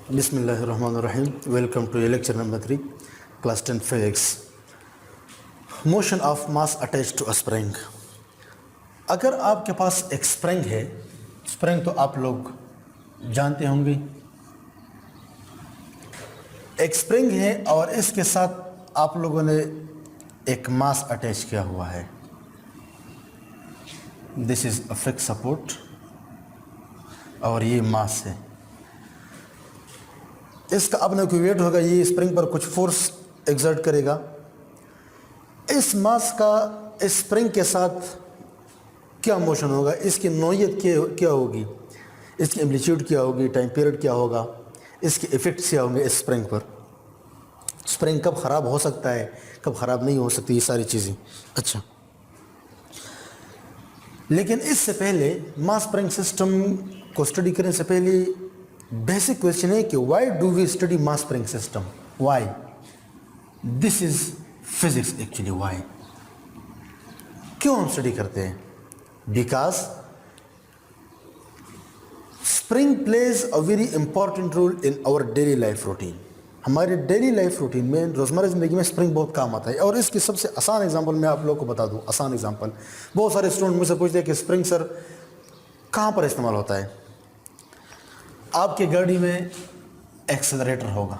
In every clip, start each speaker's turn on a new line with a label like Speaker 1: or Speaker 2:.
Speaker 1: बिस्मिल्लाहिर्रहमानिर्रहीम। Welcome to lecture number 3, class 10 physics. Motion of mass attach to a spring. अगर आपके पास एक spring है, स्प्रिंग तो आप लोग जानते होंगे, एक स्प्रिंग है और इसके साथ आप लोगों ने एक मास अटैच किया हुआ है। This is a fix support और ये मास है। इसका अपना कोई वेट होगा, ये स्प्रिंग पर कुछ फोर्स एक्सर्ट करेगा। इस मास का इस स्प्रिंग के साथ क्या मोशन होगा, इसकी नौयत क्या होगी, इसकी एम्पलीट्यूड क्या होगी, टाइम पीरियड क्या होगा, इसके इफ़ेक्ट्स क्या होंगे इस स्प्रिंग पर, स्प्रिंग कब ख़राब हो सकता है, कब ख़राब नहीं हो सकती, ये सारी चीज़ें। अच्छा, लेकिन इससे पहले मास स्प्रिंग सिस्टम को स्टडी करने से पहले बेसिक क्वेश्चन है कि why do we study mass spring system, why, this is physics actually. Why, क्यों हम स्टडी करते हैं? Because spring plays a very important role in our daily life routine. हमारे डेली लाइफ रूटीन में, रोज़मर्रा ज़िंदगी में स्प्रिंग बहुत काम आता है। और इसकी सबसे आसान एग्जांपल मैं आप लोग को बता दूं, आसान एग्जांपल। बहुत सारे स्टूडेंट मुझसे पूछते हैं कि स्प्रिंग सर कहाँ पर इस्तेमाल होता है? आपकी गाड़ी में एक्सेलरेटर होगा,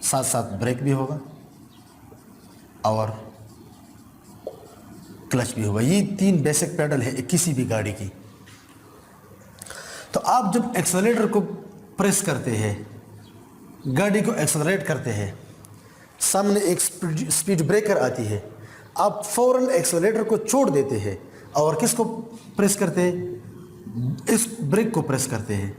Speaker 1: साथ साथ ब्रेक भी होगा और क्लच भी होगा। ये तीन बेसिक पेडल है किसी भी गाड़ी की। तो आप जब एक्सेलरेटर को प्रेस करते हैं, गाड़ी को एक्सेलरेट करते हैं, सामने एक स्पीड ब्रेकर आती है, आप फौरन एक्सेलरेटर को छोड़ देते हैं और किसको प्रेस करते हैं? इस ब्रेक को प्रेस करते हैं।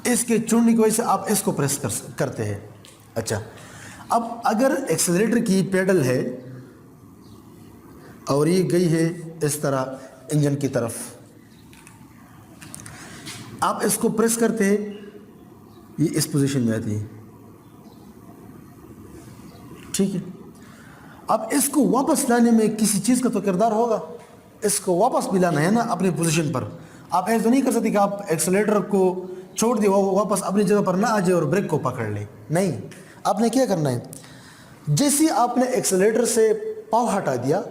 Speaker 1: इसके छोड़ने की वजह से आप इसको प्रेस करते हैं। अच्छा, अब अगर एक्सेलरेटर की पेडल है और ये गई है इस तरह इंजन की तरफ, आप इसको प्रेस करते हैं, ये इस पोजीशन में आती है, ठीक है। अब इसको वापस लाने में किसी चीज़ का तो किरदार होगा, इसको वापस भी लाना है ना अपनी पोजीशन पर। आप ऐसा नहीं कर सकते कि आप एक्सेलरेटर को छोड़ दिए, वो वापस अपनी जगह पर ना आ जाए और ब्रेक को पकड़ ले। नहीं, आपने क्या करना है, जैसे आपने एक्सेलरेटर से पाँव हटा दिया,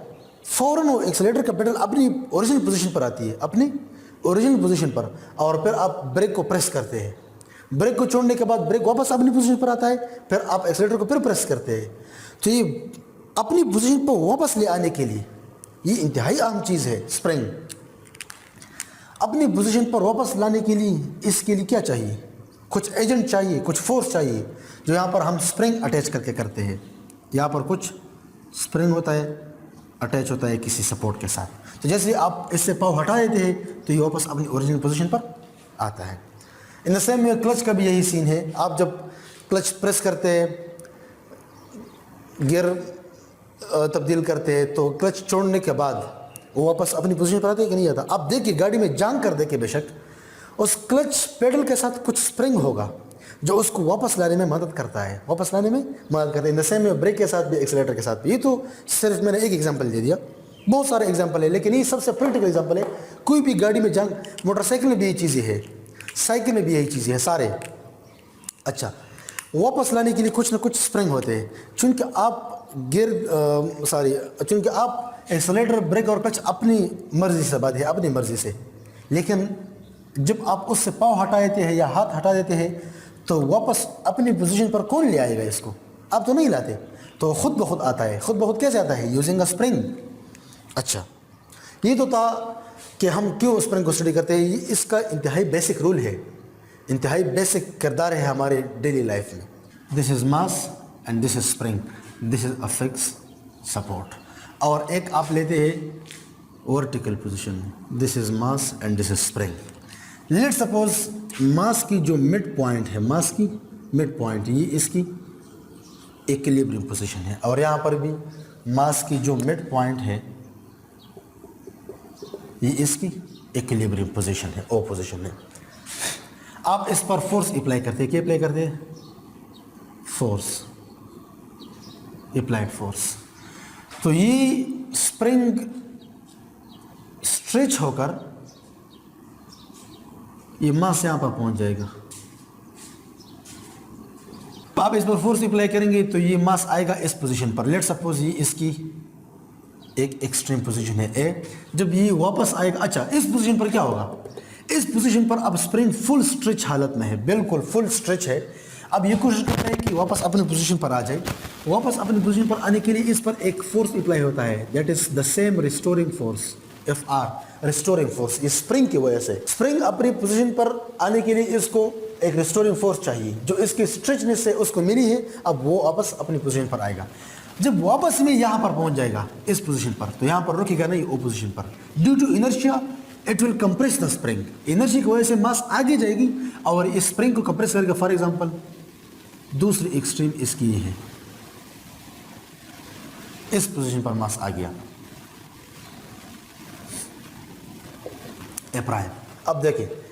Speaker 1: फौरन वो एक्सेलरेटर का पेडल अपनी ओरिजिनल पोजीशन पर आती है, अपनी ओरिजिनल पोजीशन पर, और फिर आप ब्रेक को प्रेस करते हैं। ब्रेक को छोड़ने के बाद ब्रेक वापस अपनी पोजीशन पर आता है, फिर आप एक्सेलरेटर को फिर प्रेस करते हैं। तो ये अपनी पोजीशन पर वापस ले आने के लिए ये इंतहाई अहम चीज़ है। स्प्रिंग अपनी पोजीशन पर वापस लाने के लिए, इसके लिए क्या चाहिए? कुछ एजेंट चाहिए, कुछ फोर्स चाहिए, जो यहाँ पर हम स्प्रिंग अटैच करके करते हैं। यहाँ पर कुछ स्प्रिंग होता है, अटैच होता है किसी सपोर्ट के साथ। तो जैसे आप इससे पाँव हटा देते हैं तो ये वापस अपनी ओरिजिनल पोजीशन पर आता है। इन द सेम में क्लच का भी यही सीन है। आप जब क्लच प्रेस करते हैं, गियर तब्दील करते हैं, तो क्लच छोड़ने के बाद वो वापस अपनी पोजीशन पर आता है कि नहीं आता? आप देखिए, गाड़ी में जान कर देखिए, बेशक उस क्लच पेडल के साथ कुछ स्प्रिंग होगा जो उसको वापस लाने में मदद करता है, वापस लाने में मदद करता है। इन द सेम में ब्रेक के साथ भी, एक्सेलरेटर के साथ भी। ये तो सिर्फ मैंने एक एग्जांपल दे दिया, बहुत सारे एग्जांपल है, लेकिन ये सबसे प्रैक्टिकल एग्जांपल है। कोई भी गाड़ी में जान, मोटरसाइकिल में भी यही चीज़ें है, साइकिल में भी यही चीज़ें है, सारे। अच्छा, वापस लाने के लिए कुछ ना कुछ स्प्रिंग होते हैं। चूँकि आप चूँकि आप एक्सेलरेटर, ब्रेक और क्लच अपनी मर्जी से बात है, अपनी मर्जी से, लेकिन जब आप उससे पाँव हटा देते हैं या हाथ हटा देते हैं तो वापस अपनी पोजीशन पर कौन ले आएगा इसको? आप तो नहीं लाते, तो खुद ब खुद आता है। खुद ब खुद कैसे आता है? Using a spring. अच्छा, ये तो था कि हम क्यों स्प्रिंग को स्टडी करते हैं। ये इसका इंतहाई बेसिक रूल है, इंतहाई बेसिक किरदार है हमारे डेली लाइफ में। This is mass and this is spring, this is a fix support. और एक आप लेते हैं vertical position, this is mass and this is spring. Let suppose mass की जो मिड पॉइंट है, मास की मिड पॉइंट, ये इसकी इक्विलिब्रियम पोजीशन है, और यहाँ पर भी मास की जो मिड पॉइंट है, ये इसकी इक्विलिब्रियम पोजीशन है, ओ पोजीशन है। आप इस पर फोर्स अप्लाई करते हैं, क्या अप्लाई करते हैं? Force, applied force. तो ये स्प्रिंग स्ट्रेच होकर ये मास यहाँ पर पहुँच जाएगा। आप इस पर फोर्स अप्लाई करेंगे तो ये मास आएगा इस पोजीशन पर। लेट सपोज ये इसकी एक एक्सट्रीम पोजीशन है ए। जब ये वापस आएगा, अच्छा इस पोजीशन पर क्या होगा, इस पोजीशन पर अब स्प्रिंग फुल स्ट्रेच हालत में है, बिल्कुल फुल स्ट्रेच है। अब ये कोशिश करता है कि वापस अपनी पोजीशन पर आ जाए। वापस अपनी पोजीशन पर आने के लिए इस पर एक फोर्स अप्लाई होता है, that is the same restoring force, F R, restoring force. ये स्प्रिंग की वजह से, स्प्रिंग अपनी पोजीशन पर आने के लिए इसको एक रिस्टोरिंग फोर्स चाहिए जो इसकी स्ट्रेचनेस से उसको मिली है। अब वो वापस अपनी पोजीशन पर आएगा। जब वापस में यहाँ पर पहुंच जाएगा इस पोजीशन पर, तो यहाँ पर रुकेगा नहीं, वो पोजीशन पर। Due to inertia it will compress the spring. Energy की वजह से मास आगे जाएगी और इस स्प्रिंग को कंप्रेस करेगा। फॉर एग्जांपल दूसरी एक्सट्रीम इसकी ये है, इस पोजीशन पर मास आ गया ए प्राइम। अब देखिए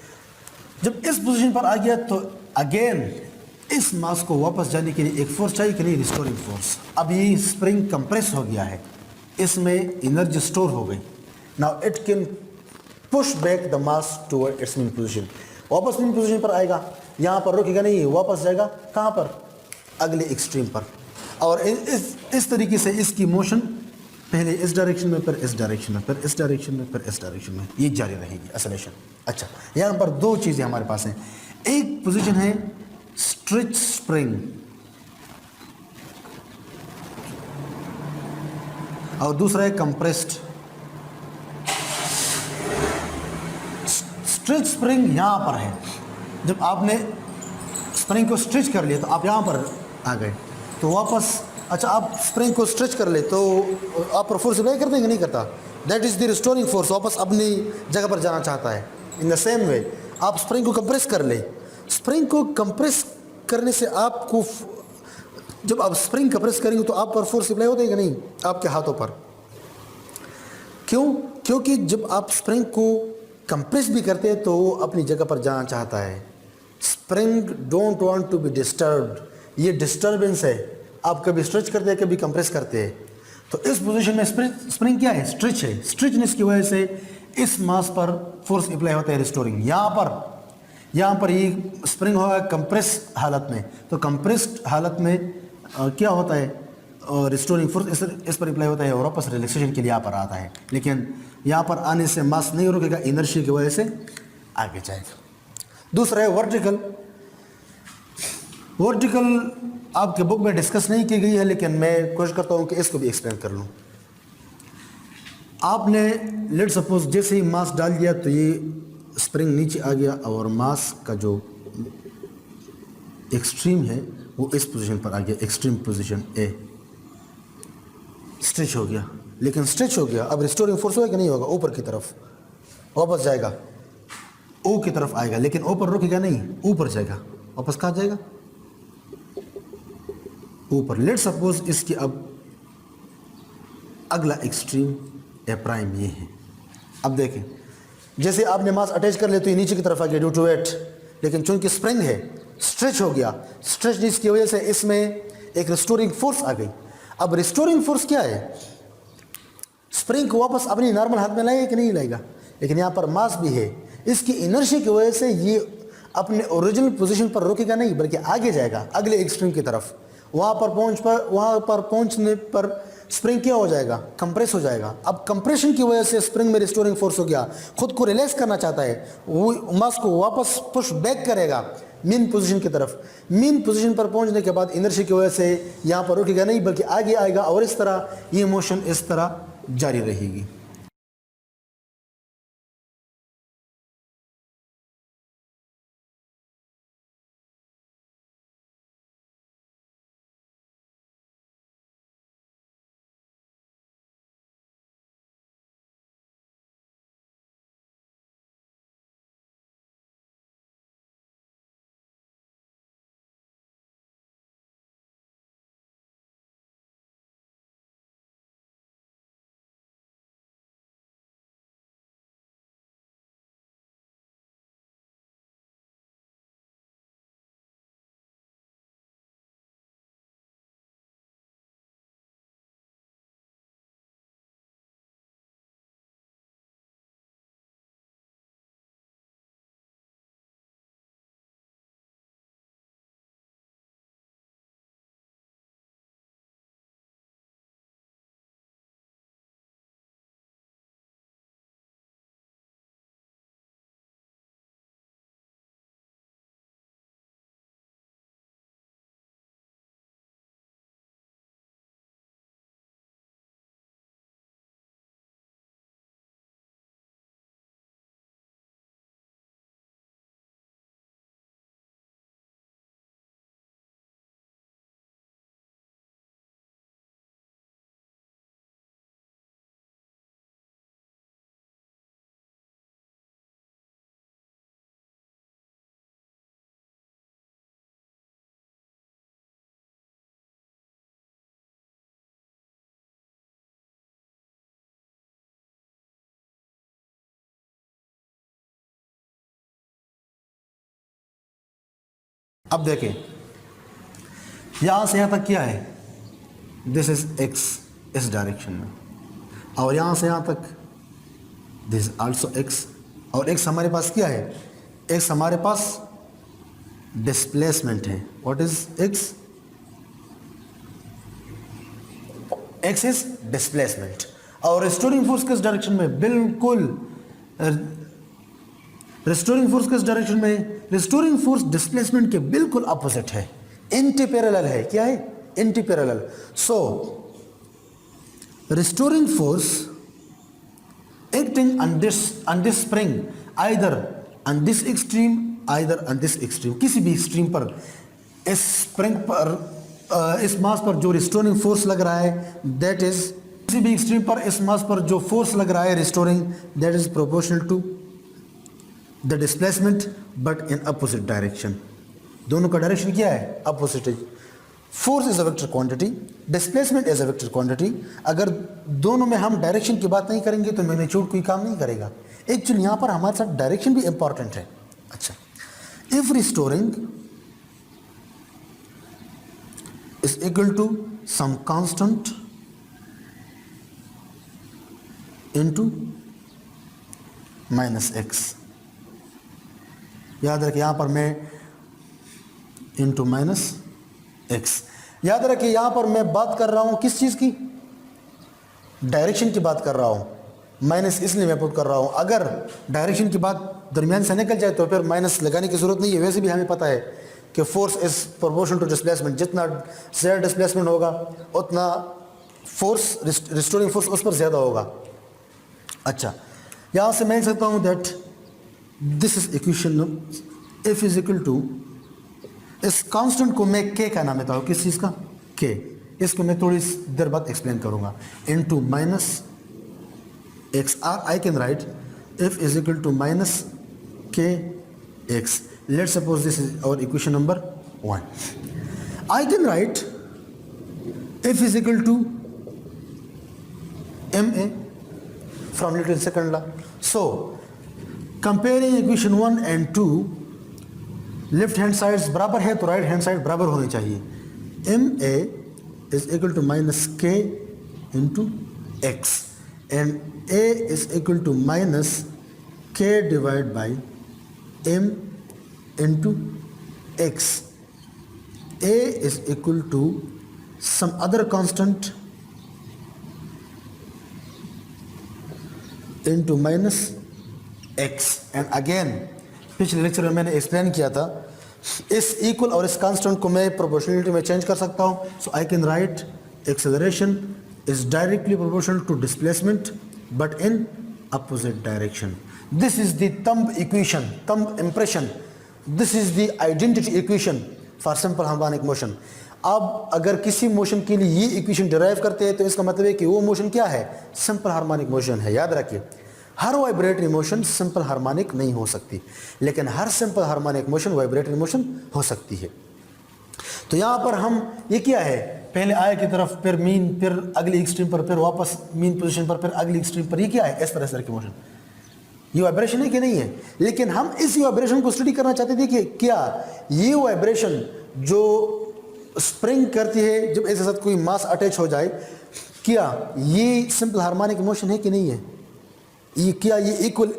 Speaker 1: जब इस पोजीशन पर आ गया तो अगेन इस मास को वापस जाने के लिए एक फोर्स चाहिए कि नहीं, रिस्टोरिंग फोर्स। अब ये स्प्रिंग कंप्रेस हो गया है, इसमें एनर्जी स्टोर हो गई। Now it can push back the mass toward it's mean position. वापस मीन पोजीशन पर आएगा, यहाँ पर रुकेगा नहीं, वापस जाएगा कहाँ पर, अगले एक्सट्रीम पर। और इस तरीके से इसकी मोशन पहले इस डायरेक्शन में, फिर इस डायरेक्शन में, फिर इस डायरेक्शन में, फिर इस डायरेक्शन में, ये जारी रहेगी एक्सेलरेशन। अच्छा यहाँ पर दो चीज़ें हमारे पास हैं। एक पोजीशन है स्ट्रेच स्प्रिंग और दूसरा है कंप्रेस्ड। स्ट्रेच स्प्रिंग यहाँ पर है। जब आपने स्प्रिंग को स्ट्रेच कर लिया तो आप यहाँ पर आ गए, तो वापस, अच्छा आप स्प्रिंग को स्ट्रेच कर ले तो आप पर फोर्स अप्लाई कर देंगे, नहीं करता, that is the restoring force, वापस अपनी जगह पर जाना चाहता है। इन द सेम वे आप स्प्रिंग को कंप्रेस कर ले, स्प्रिंग को कंप्रेस करने से आपको, जब आप स्प्रिंग कंप्रेस करेंगे तो आप पर फोर्स अप्लाई होता है कि नहीं, आपके हाथों पर। क्यों? क्योंकि जब आप स्प्रिंग को कंप्रेस भी करते हैं तो वो अपनी जगह पर जाना चाहता है। Spring don't want to be disturbed, ये डिस्टर्बेंस है। आप कभी स्ट्रेच करते हैं, कभी कंप्रेस करते हैं, तो इस पोजीशन में स्प्रिंग क्या है, स्ट्रेच है। स्ट्रेचनेस की वजह से इस मास पर फोर्स अप्लाई होता है रिस्टोरिंग। यहाँ पर ये स्प्रिंग होगा कंप्रेस हालत में, तो कंप्रेस्ड हालत में क्या होता है, रिस्टोरिंग फोर्स इस पर अप्लाई होता है और वापस रिलैक्सेशन के लिए यहाँ पर आता है। लेकिन यहाँ पर आने से मास नहीं रुकेगा, इनर्शिया की वजह से आगे जाएगा। दूसरा है वर्टिकल। वर्टिकल आपके बुक में डिस्कस नहीं की गई है, लेकिन मैं कोशिश करता हूँ कि इसको भी एक्सप्लेन कर लूँ। आपने लेट सपोज जैसे ही मास डाल दिया तो ये स्प्रिंग नीचे आ गया और मास का जो एक्सट्रीम है वो इस पोजीशन पर आ गया, एक्सट्रीम पोजीशन ए। स्ट्रेच हो गया, लेकिन स्ट्रेच हो गया, अब रिस्टोरिंग फोर्स होगा कि नहीं होगा, ऊपर की तरफ वापस जाएगा, ओ की तरफ आएगा, लेकिन ऊपर रुकेगा नहीं, ऊपर जाएगा। वापस कहाँ जाएगा, ऊपर। लेट सपोज इसकी अब अगला एक्सट्रीम ए प्राइम ये है। अब देखें जैसे आपने मास अटैच कर ले तो ये नीचे की तरफ आ गया ड्यू टू वेट, लेकिन चूंकि स्प्रिंग है स्ट्रेच हो गया, स्ट्रेचनेस की वजह से इसमें एक रिस्टोरिंग फोर्स आ गई। अब रिस्टोरिंग फोर्स क्या है, स्प्रिंग को वापस अपनी नॉर्मल हाथ में लाएगा कि नहीं लाएगा, लेकिन यहाँ पर मास भी है, इसकी इनर्शिया की वजह से ये अपने ओरिजिनल पोजीशन पर रुकेगा नहीं, बल्कि आगे जाएगा अगले एक्सट्रीम की तरफ। वहाँ पर पहुँचने पर स्प्रिंग क्या हो जाएगा, कंप्रेस हो जाएगा। अब कंप्रेशन की वजह से स्प्रिंग में रिस्टोरिंग फोर्स हो गया, खुद को रिलैक्स करना चाहता है, वो मास को वापस पुश बैक करेगा मीन पोजीशन की तरफ। मीन पोजीशन पर पहुंचने के बाद इनर्शिया की वजह से यहाँ पर रुकेगा नहीं, बल्कि आगे आएगा और इस तरह ये मोशन इस तरह जारी रहेगी। अब देखें, यहां से यहां तक क्या है, दिस इज एक्स, इस डायरेक्शन में, और यहां से यहां तक दिस आल्सो एक्स, और एक्स हमारे पास क्या है, एक्स हमारे पास डिस्प्लेसमेंट है। What is x? X is displacement. और रिस्टोरिंग फोर्स किस डायरेक्शन में? बिल्कुल रिस्टोरिंग फोर्स किस डायरेक्शन में? रिस्टोरिंग फोर्स डिस्प्लेसमेंट के बिल्कुल अपोजिट है, एंटी पैरेलल है। क्या है? Anti parallel. So restoring force acting on this spring either on this extreme either on this extreme, किसी भी एक्सट्रीम पर इस स्प्रिंग पर इस मास पर जो रिस्टोरिंग फोर्स लग रहा है, दैट इज, किसी भी एक्सट्रीम पर इस मास पर जो फोर्स लग रहा है restoring, that is proportional to the displacement but in opposite direction. दोनों का डायरेक्शन क्या है? अपोजिट है। Force is a vector quantity, displacement is a vector quantity. अगर दोनों में हम डायरेक्शन की बात नहीं करेंगे तो मैग्नीट्यूड कोई काम नहीं करेगा। एक्चुअली यहां पर हमारे साथ डायरेक्शन भी इंपॉर्टेंट है। अच्छा, if restoring is equal to some constant into minus x, याद रखिए यहां पर मैं into minus x, याद रखिए यहां पर मैं बात कर रहा हूं किस चीज की? डायरेक्शन की बात कर रहा हूं। माइनस इसलिए मैं पुट कर रहा हूं, अगर डायरेक्शन की बात दरमियान से निकल जाए तो फिर माइनस लगाने की जरूरत नहीं है। वैसे भी हमें पता है कि force is proportional to displacement, जितना ज़्यादा डिस्प्लेसमेंट होगा उतना फोर्स, रिस्टोरिंग फोर्स उस पर ज़्यादा होगा। अच्छा, यहाँ से मैं सकता हूँ that this is equation F is equal to, इस कांस्टेंट को मैं के का नाम देता हूँ। किस चीज़ का? के। इसको मैं थोड़ी देर बाद एक्सप्लेन करूँगा। Into minus x, or I can write F is equal to minus k x. Let's suppose this is our equation number 1. I can write f is equal to ma from Newton's second law. So comparing equation 1 and 2, left hand sides बराबर है तो right hand side बराबर होनी चाहिए। ma is equal to minus k into x and a is equal to minus k divided by m into x. A is equal to some other constant into minus x. And again पिछले lecture में मैंने explain किया था, इस equal और इस constant को मैं प्रोपोर्शनलिटी में चेंज कर सकता हूँ. So I can write acceleration is directly proportional to displacement but in opposite direction. This is the thumb equation, thumb impression. This is the identity equation for simple harmonic motion. अब अगर किसी motion के लिए ये equation derive करते हैं तो इसका मतलब है कि वो मोशन क्या है? सिंपल हार्मोनिक मोशन है. याद रखिए, हर वाइब्रेटरी मोशन सिंपल हार्मोनिक नहीं हो सकती, लेकिन हर simple harmonic motion vibratory motion हो सकती है. तो यहाँ पर हम ये क्या है, पहले आए की तरफ, फिर मीन, फिर अगली एक्सट्रीम पर, फिर वापस मीन पोजीशन पर, फिर अगली एक्सट्रीम पर, ये क्या है? इस तरह की मोशन. ये वाइब्रेशन है कि नहीं है? लेकिन हम इस वाइब्रेशन को स्टडी करना चाहते थे कि क्या ये वाइब्रेशन जो स्प्रिंग करती है जब इसके साथ कोई मास अटैच हो जाए, क्या ये सिंपल हार्मोनिक मोशन है कि नहीं है? ये क्या ये इक्वल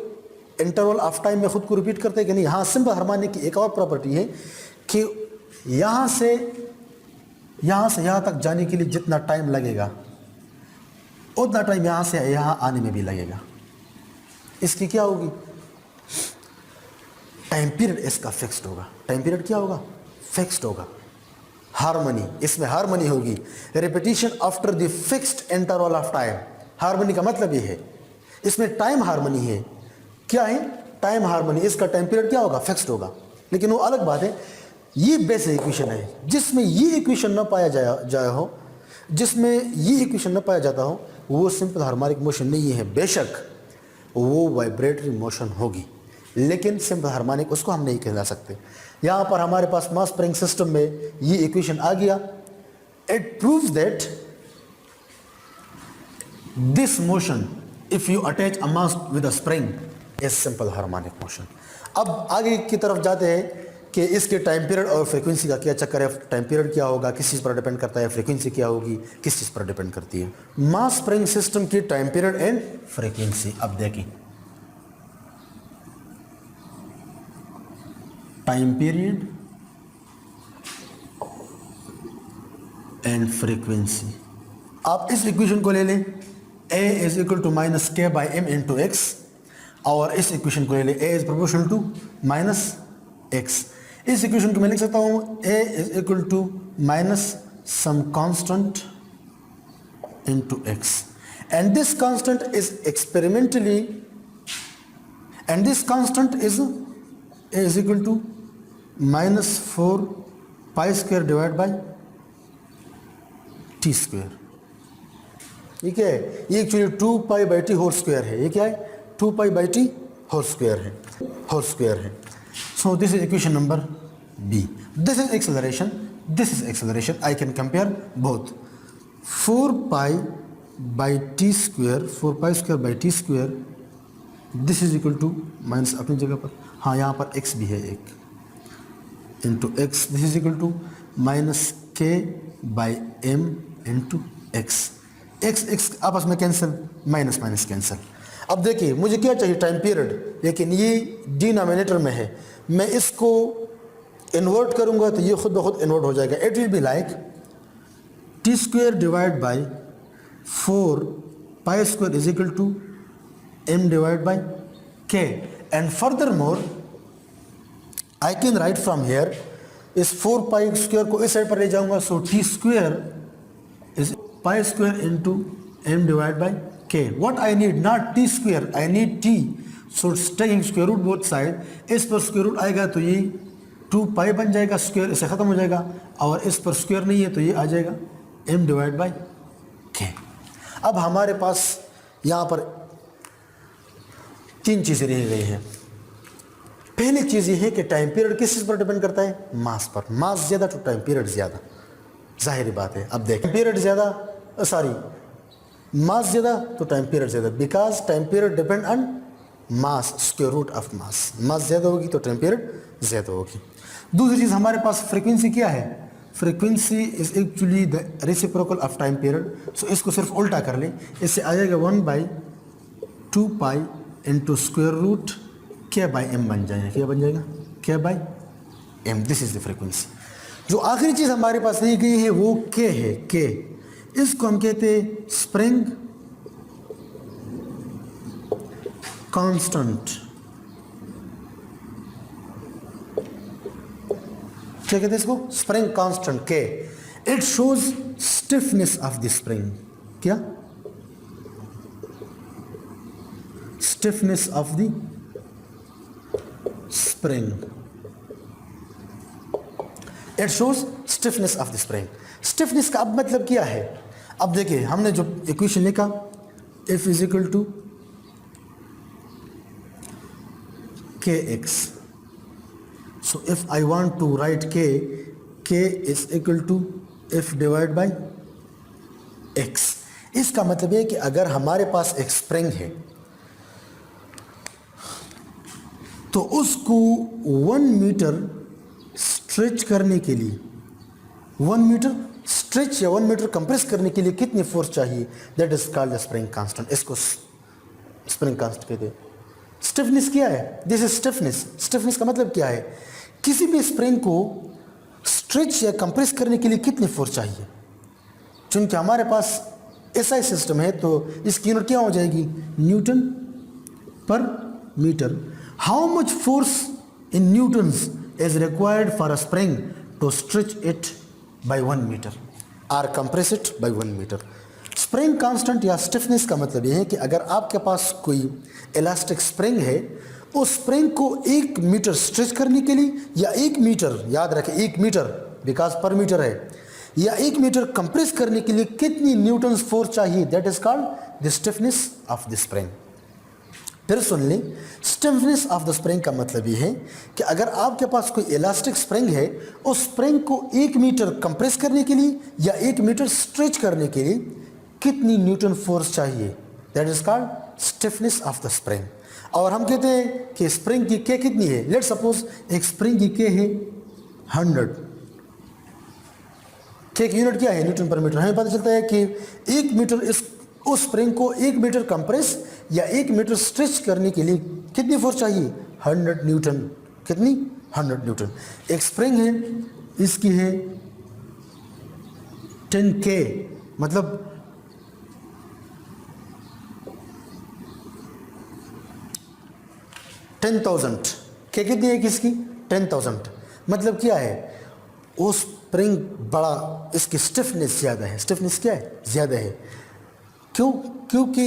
Speaker 1: इंटरवल ऑफ टाइम में खुद को रिपीट करते हैं कि नहीं? हाँ, सिंपल हार्मोनिक की एक और प्रॉपर्टी है कि यहाँ से यहाँ तक जाने के लिए जितना टाइम लगेगा उतना टाइम यहाँ से यहाँ आने में भी लगेगा. इसकी क्या होगी? टाइम पीरियड इसका फिक्स्ड होगा. टाइम पीरियड क्या होगा? फिक्स्ड होगा. हार्मनी, इसमें हार्मनी होगी. Repetition after the fixed interval of time. Harmony का मतलब ये है, इसमें टाइम हार्मनी है. क्या है? Time harmony. इसका टाइम पीरियड क्या होगा? फिक्स्ड होगा. लेकिन वो अलग बात है, ये बेसिक इक्वेशन है. जिसमें ये इक्वेशन न पाया जाया हो, जिसमें ये इक्वेशन न पाया जाता हो, वो सिंपल हार्मोनिक मोशन नहीं है. बेशक वो वाइब्रेटरी मोशन होगी, लेकिन सिंपल हार्मोनिक उसको हम नहीं कहला सकते. यहाँ पर हमारे पास मास स्प्रिंग सिस्टम में ये इक्वेशन आ गया. It proves that this motion if you attach a mass with a spring is simple harmonic motion. अब आगे की तरफ जाते हैं कि इसके टाइम पीरियड और फ्रीक्वेंसी का क्या चक्कर है, टाइम पीरियड क्या होगा, किस चीज़ पर डिपेंड करता है, फ्रीक्वेंसी क्या होगी, किस चीज़ पर डिपेंड करती है। मास स्प्रिंग सिस्टम की टाइम पीरियड एंड फ्रीक्वेंसी। अब देखें टाइम पीरियड एंड फ्रीक्वेंसी। आप इस इक्वेशन को ले लें, a is equal to minus के बाई एम इंटू एक्स, और इस इक्वेशन को ले लें a is proportional to minus x. इस इक्वेशन को मैं लिख सकता हूँ a is equal to minus some constant into x, and this constant is experimentally, and this constant is a is equal to minus 4 pi square divide by T square. ठीक है, ये actually 2 pi by T whole square है। ये क्या है, 2 pi by T whole square है, whole square है। So this is equation number B. This is acceleration, this is acceleration. I can compare both. 4 pi by T square, 4 pi square by T square, this is equal to minus अपनी जगह पर, हाँ यहाँ पर x भी है एक, into X, this is equal to minus के by M into X. X X आपस में कैंसिल, माइनस माइनस कैंसिल। अब देखिए मुझे क्या चाहिए, टाइम पीरियड, लेकिन ये डिनोमिनेटर में है। मैं इसको इन्वर्ट करूंगा तो ये खुद ब खुद इन्वर्ट हो जाएगा। It will be like T square divide by 4 pi square is equal to M divide by K, and furthermore I can write from here, इस 4 पाई स्क्वायर को इस साइड पर ले जाऊंगा, so T square is pi square into m divided by k. What I need, not t square, I need t. So taking square root both side, इस पर square root आएगा तो ये 2 पाई बन जाएगा, स्क्वायर इससे ख़त्म हो जाएगा, और इस पर स्क्वायर नहीं है तो ये आ जाएगा m डिवाइड बाई k। अब हमारे पास यहाँ पर 3 चीज़ें रह गई हैं। पहली चीज़ ये है कि टाइम पीरियड किस चीज़ पर डिपेंड करता है, मास पर। मास ज़्यादा तो टाइम पीरियड ज़्यादा, जाहिर बात है। अब देखें पीरियड ज़्यादा, सॉरी मास ज़्यादा तो टाइम पीरियड ज़्यादा, because time period depend on mass, square root of mass. Mass ज़्यादा होगी तो टाइम पीरियड ज़्यादा होगी। दूसरी चीज़ हमारे पास फ्रीक्वेंसी क्या है, frequency is actually the reciprocal of time period. So इसको सिर्फ उल्टा कर लें, इससे आ जाएगा 1/2 pi into square root K by M बन जाएगा। क्या बन जाएगा, K by M. This is the frequency. जो आखिरी चीज़ हमारे पास दी गई है वो के है, के। इसको हम कहते हैं स्प्रिंग कांस्टेंट। क्या कहते हैं इसको, spring constant K. It shows stiffness of the spring. क्या, stiffness of the spring. It shows stiffness of the spring. Stiffness का अब मतलब क्या है, अब देखिए हमने जो इक्वेशन लिखा, F is equal to K X. So if I want to write K is equal to F divide by X. इसका मतलब है कि अगर हमारे पास एक स्प्रिंग है तो उसको 1 मीटर स्ट्रेच करने के लिए, 1 मीटर स्ट्रेच या 1 मीटर कंप्रेस करने के लिए कितनी फोर्स चाहिए, that is called the spring constant. इसको स्प्रिंग कांस्टेंट कहते हैं। स्टिफनेस क्या है, दिस इज स्टिफनेस। स्टिफनेस का मतलब क्या है, किसी भी स्प्रिंग को स्ट्रेच या कंप्रेस करने के लिए कितनी फोर्स चाहिए। चूंकि हमारे पास एसआई सिस्टम है तो इसकी यूनिट क्या हो जाएगी, newton per metre. How much force in newtons is required for a spring to stretch it by 1 meter or compress it by 1 meter। Spring constant या स्टिफनेस का मतलब यह है कि अगर आपके पास कोई इलास्टिक स्प्रिंग है, उस स्प्रिंग को 1 मीटर स्ट्रेच करने के लिए या 1 मीटर, याद रखें 1 मीटर बिकॉज पर मीटर है, या 1 मीटर कंप्रेस करने के लिए कितनी न्यूटन फोर्स चाहिए, that is called the stiffness of the spring. फिर सुन लें, स्टिफनेस ऑफ द स्प्रिंग का मतलब ये है कि अगर आपके पास कोई इलास्टिक स्प्रिंग है, उस स्प्रिंग को 1 मीटर कंप्रेस करने के लिए या 1 मीटर स्ट्रेच करने के लिए कितनी न्यूटन फोर्स चाहिए, that is called stiffness of the spring. और हम कहते हैं कि स्प्रिंग की के कितनी है, लेट सपोज एक स्प्रिंग की के है 100, के की यूनिट क्या है, न्यूटन पर मीटर। हमें पता चलता है कि 1 मीटर उस स्प्रिंग को 1 मीटर कंप्रेस या 1 मीटर स्ट्रेच करने के लिए कितनी फोर्स चाहिए, 100 न्यूटन। कितनी, 100 न्यूटन। एक स्प्रिंग है, इसकी है 10K, मतलब 10,000। के कितनी है किसकी, 10,000। मतलब क्या है, वो स्प्रिंग बड़ा, इसकी स्टिफनेस ज़्यादा है। स्टिफनेस क्या है, ज़्यादा है। क्यों, क्योंकि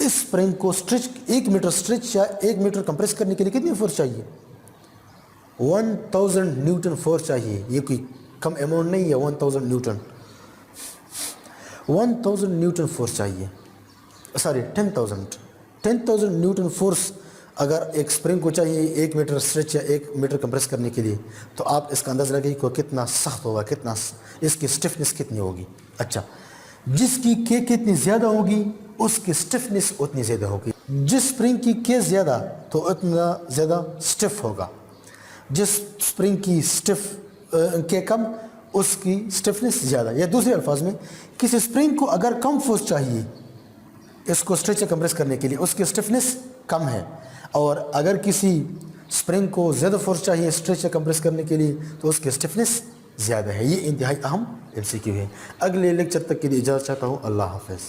Speaker 1: इस स्प्रिंग को स्ट्रेच 1 मीटर स्ट्रेच या 1 मीटर कंप्रेस करने के लिए कितनी फोर्स चाहिए, 1000 न्यूटन फोर्स चाहिए। ये कोई कम अमाउंट नहीं है, 1000 न्यूटन, 1000 न्यूटन फोर्स चाहिए, सॉरी 10,000 न्यूटन फोर्स अगर एक स्प्रिंग को चाहिए 1 मीटर स्ट्रेच या 1 मीटर कंप्रेस करने के लिए, तो आप इसका अंदाज़ा लगाइए कि कितना सख्त होगा, कितना इसकी स्टिफनेस कितनी होगी। अच्छा, जिसकी के कितनी ज़्यादा होगी उसकी स्टिफनेस उतनी ज़्यादा होगी। जिस स्प्रिंग की के ज़्यादा तो उतना ज़्यादा स्टिफ होगा, जिस स्प्रिंग की स्टिफ के कम उसकी स्टिफनेस ज़्यादा। या दूसरे अल्फाज में, किसी स्प्रिंग को अगर कम फोर्स चाहिए इसको स्ट्रेच या कंप्रेस करने के लिए, उसकी स्टिफनेस कम है, और अगर किसी स्प्रिंग को ज़्यादा फोर्स चाहिए स्ट्रेच या कंप्रेस करने के लिए तो उसकी स्टिफनेस ज़्यादा है। ये इंतहाई अहम MCQ है। अगले लेक्चर तक के लिए इजाज़त चाहता हूँ। अल्लाह हाफ़िज़।